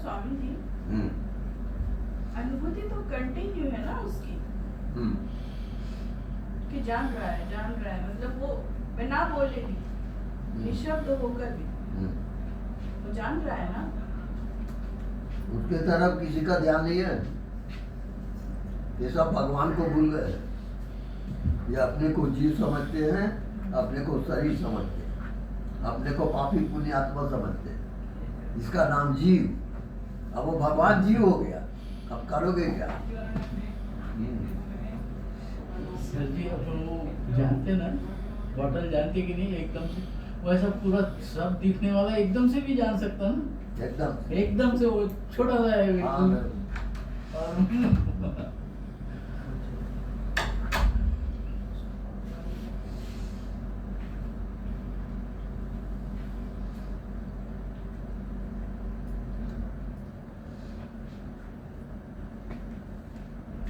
स्वामी जी, अनुभूति तो कंटिन्यू है ना उसकी, कि जान रहा है, मतलब वो बिना बोले भी, निशब्द होकर भी वो जान रहा है ना। उसके तरफ किसी का ध्यान नहीं है, ये सब भगवान को भूल गए। ये अपने को जीव समझते हैं, अपने को शरीर समझते हैं, अपने को पापी पुण्यात्मा समझते हैं। इसका नाम जीव। अब वो भगवान जीव हो गया, अब करोगे क्या? सर जी अब वो जानते ना, बॉटल जानते कि नहीं एकदम से, वैसा पूरा सब दिखने वाला एकदम से भी जान सकता ना, एकदम से वो छोटा सा है एकदम।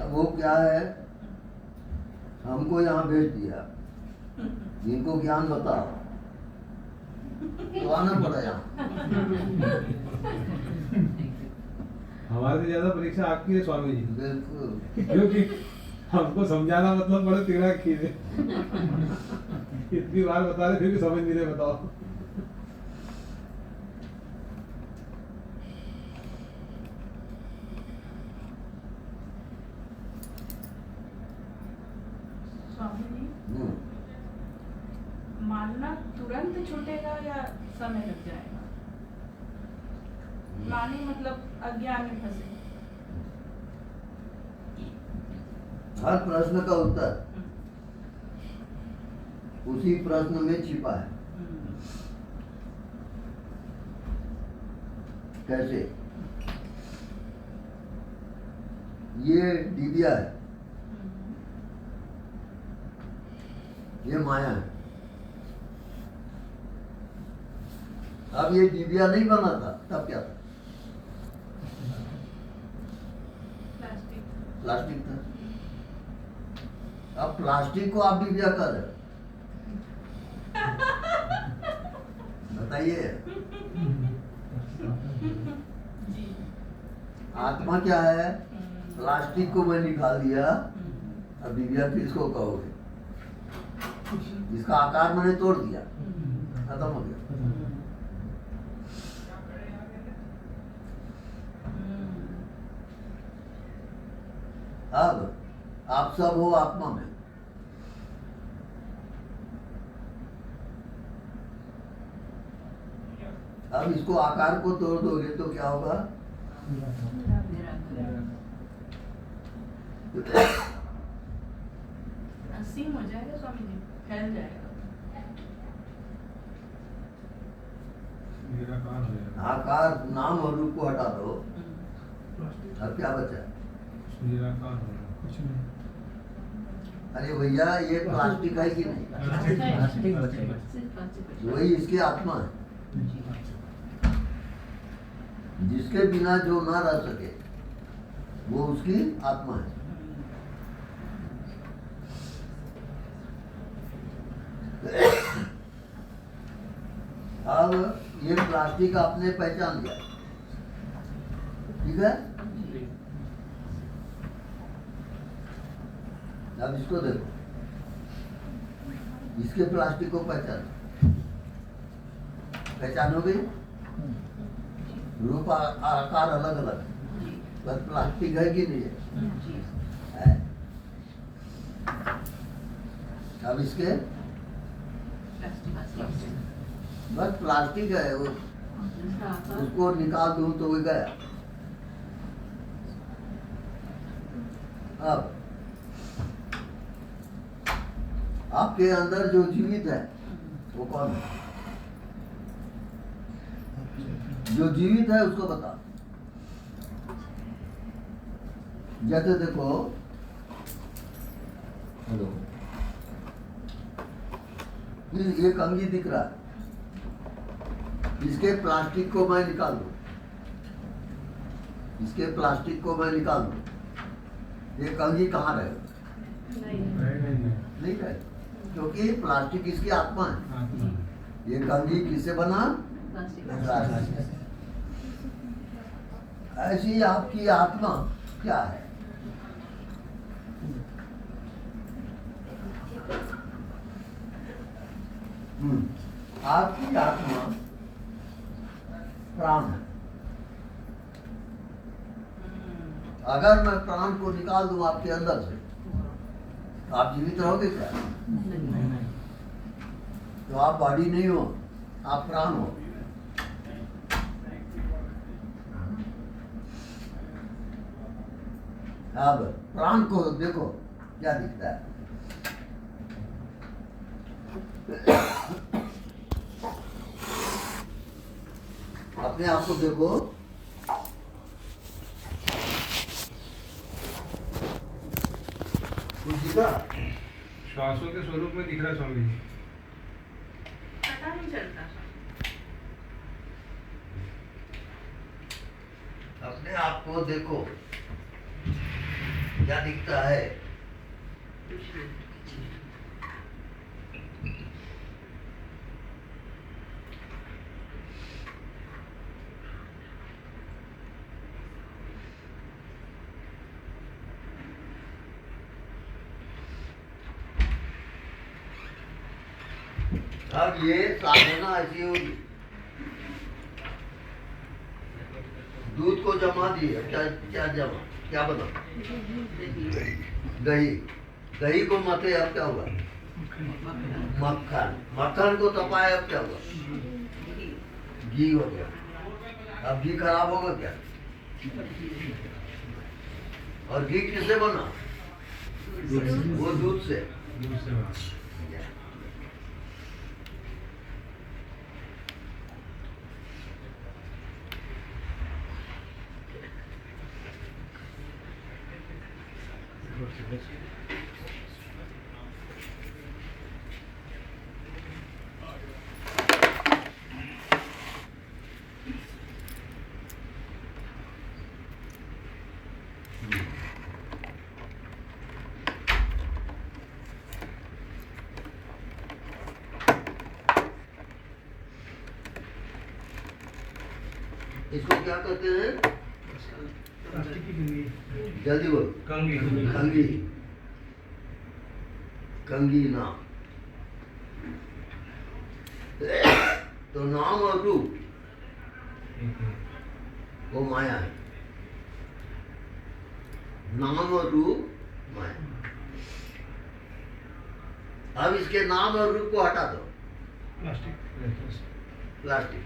अब वो क्या है, हमको यहाँ भेज दिया, इनको ज्ञान बताओ, तो आना पड़ा यहाँ। हमारे से ज्यादा परीक्षा आपकी है स्वामी जी, बिल्कुल, क्योंकि हमको समझाना मतलब बड़े टेढ़ा खींचे। इतनी बार बता रहे फिर भी समझ नहीं रहे, बताओ। स्वामी जी, मानना तुरंत छूटेगा या समय लग जाएगा? माने मतलब अज्ञान में फंसे। हर प्रश्न का उत्तर उसी प्रश्न में छिपा है। कैसे? ये डिबिया है, ये माया है। अब ये डिबिया नहीं बना था तब क्या था? प्लास्टिक था। अब प्लास्टिक को आप डिबिया कर रहे हो, बताइए। आत्मा क्या है? प्लास्टिक को मैं निकाल दिया, अब डिबिया किसको कहोगे? इसका आकार मैंने तोड़ दिया, खत्म हो गया। अब आप सब हो आत्मा में, अब इसको आकार को तोड़ दोगे तो क्या होगा? असीम हो जाएगा स्वामी जी, फैल जाएगा। निराकार हो जाएगा। आकार नाम और रूप को हटा दो, अब क्या बचा? निराकार हो जाएगा, कुछ नहीं। अरे भैया, ये प्लास्टिक है कि नहीं? प्लास्टिक बचेगा। वही इसकी आत्मा है, जिसके बिना जो ना रह सके वो उसकी आत्मा है। अब ये प्लास्टिक आपने पहचान लिया, ठीक है? अब इसको देखो, इसके प्लास्टिक को पहचानोगे? रूप आकार अलग अलग, बस प्लास्टिक है कि नहीं है? अब इसके बस प्लास्टिक है, उसको निकाल दूं तो वो गया। अब आपके अंदर जो जीवित है वो कौन है? जो जीवित है उसको बता। जैसे देखो, हेलो, ये कंघी दिख रहा है, इसके प्लास्टिक को मैं निकाल दूं, इसके प्लास्टिक को मैं निकाल दूं, ये कंघी कहाँ रहेगा? नहीं रहे, क्योंकि प्लास्टिक इसकी आत्मा है। ये कंघी किससे बना? प्लास्टिक। ऐसी आपकी आत्मा क्या है? आपकी आत्मा प्राण है। अगर मैं प्राण को निकाल दूं आपके अंदर से, तो आप जीवित रहोगे क्या? तो आप बॉडी नहीं हो, आप प्राण हो। अब प्राण को देखो क्या दिखता है। अपने आप को देखो, कुछ दिखा? श्वासों के स्वरूप में दिख रहा है स्वामी जी। पता नहीं चलता। अपने आप को देखो क्या दिखता है। अब ये साधना ऐसी होगी, दूध को जमा दिए, क्या क्या जमा, क्या बना? दही। दही को मथे, अब क्या हुआ? मक्खन। मक्खन को तपाए, अब क्या हुआ? घी हो गया। अब घी खराब होगा क्या? और घी किससे बना? वो दूध से। इसको क्या कहते हैं? प्लास्टिक की कंगी। जल्दी बोल। कंगी। कंगी। कंगी नाम। तो नाम और रूप वो माया है। नाम और रूप माया। अब इसके नाम और रूप को हटा दो। प्लास्टिक।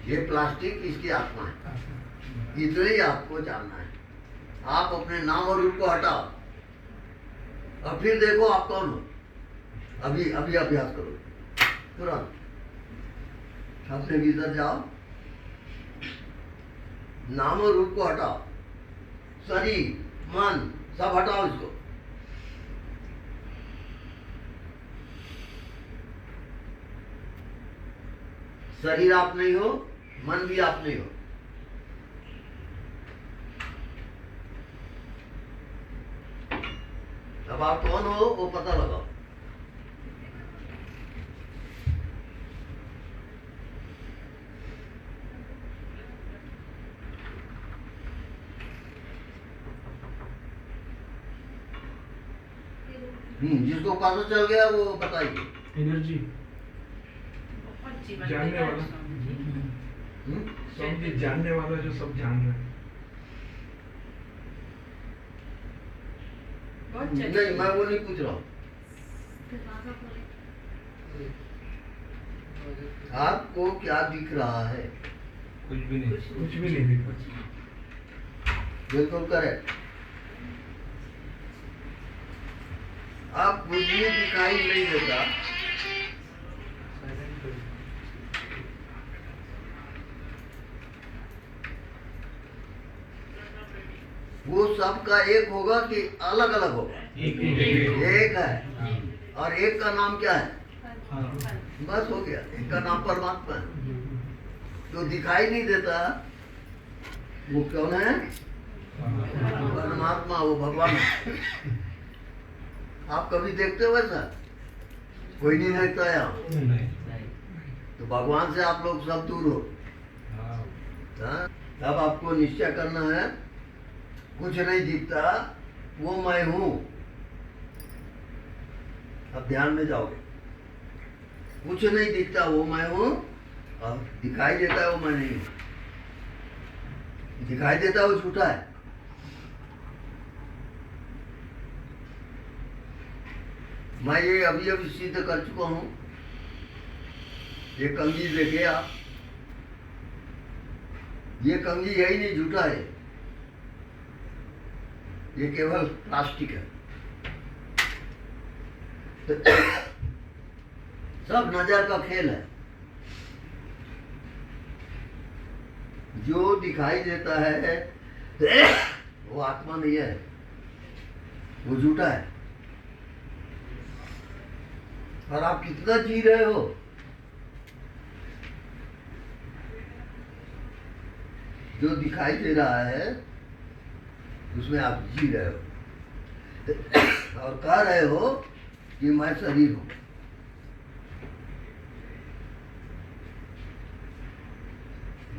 ये प्लास्टिक इसकी आत्मा है। इतना ही आपको जानना है। आप अपने नाम और रूप को हटाओ और फिर देखो आप कौन हो। अभी अभी अभ्यास करो तुरंत। अपने भीतर जाओ, नाम और रूप को हटाओ, शरीर मन सब हटाओ इसको। शरीर आप नहीं हो, मन भी आप नहीं हो। अब आप कौन हो वो पता लगाओ। जिसको पता चल गया वो बताइए। एनर्जी बहुत जीवन जानने देता है वाला। स्वामी जी। सब ये जानने वाला जो सब जान रहा है। बहुत नहीं, मैं वो नहीं पूछ रहा हूँ। आपको क्या दिख रहा है? कुछ भी नहीं दिखा। बिल्कुल करेक्ट। आप कुछ भी दिखाई नहीं देता। वो सबका एक होगा कि अलग अलग होगा? एक है। और एक का नाम क्या है? बस हो गया। एक का नाम परमात्मा है। जो दिखाई नहीं देता वो कौन है? परमात्मा, वो भगवान है। आप कभी देखते हो ऐसा? कोई नहीं देखता यहाँ। तो भगवान से आप लोग सब दूर हो। हाँ? अब आपको निश्चय करना है, कुछ नहीं दिखता वो मैं हूं। अब ध्यान में जाओगे, कुछ नहीं दिखता वो मैं हूं, अब दिखाई देता है वो मैं नहीं हूं। दिखाई देता है वो झूठा है। मैं ये अभी अभी सिद्ध कर चुका हूं। ये कंघी देखिए आप, ये कंघी यही नहीं, झूठा है। ये केवल प्लास्टिक है। सब नजर का खेल है। जो दिखाई देता है वो आत्मा नहीं है, वो झूठा है। और आप कितना जी रहे हो, जो दिखाई दे रहा है उसमें आप जी रहे हो और कह रहे हो कि मैं शरीर हूं।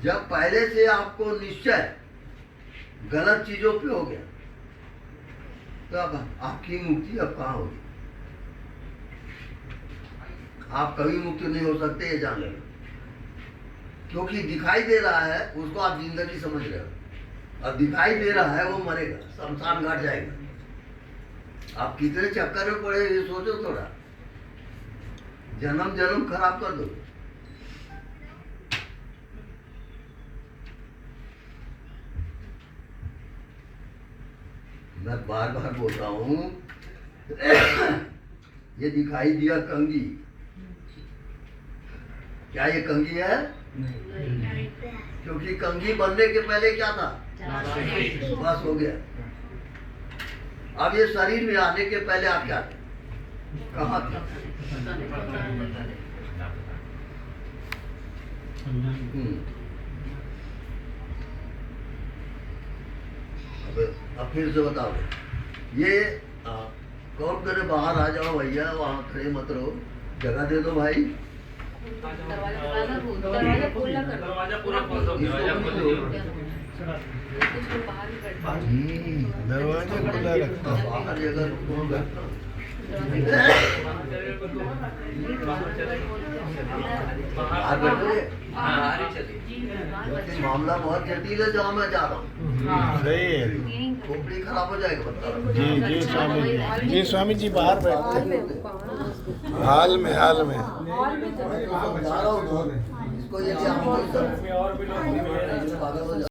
जब पहले से आपको निश्चय गलत चीजों पे हो गया, तब आपकी मुक्ति अब कहां होगी? आप कभी मुक्त नहीं हो सकते, ये जान लेना। क्योंकि दिखाई दे रहा है उसको आप जिंदगी समझ रहे हो, और दिखाई दे रहा है वो मरेगा, शमशान घाट जाएगा। आप कितने चक्कर में पड़े ये सोचो थोड़ा। जन्म जन्म खराब कर दो। मैं बार बार बोल रहा हूं, ये दिखाई दिया कंघी, क्या ये कंघी है? क्योंकि कंघी बनने के पहले क्या था? बस हो गया। अब ये शरीर में आने के पहले आप क्या थे? कहाँ थे? अब फिर से बताओ, ये कौन करे बाहर आ जाओ भैया, वहां खड़े मत रहो, जगह दे दो भाई। दरवाजा पूरा कर दो। दरवाजा पूरा खोल दो, दरवाजा खोल दो। दरवाजा खुला रखता है। बाहर अगर कौन बैठता बाहर बैठोगे? बाहर ही चलिए। लेकिन मामला बहुत जटिल है जहाँ मैं जा रहा हूँ। सही है। खोपड़ी खराब हो जाएगा, बता रहा हूँ। जी जी स्वामी जी, जी स्वामी जी बाहर बैठते हैं। हाल में जा रहा हूँ, इसको ये पागल हो जाए।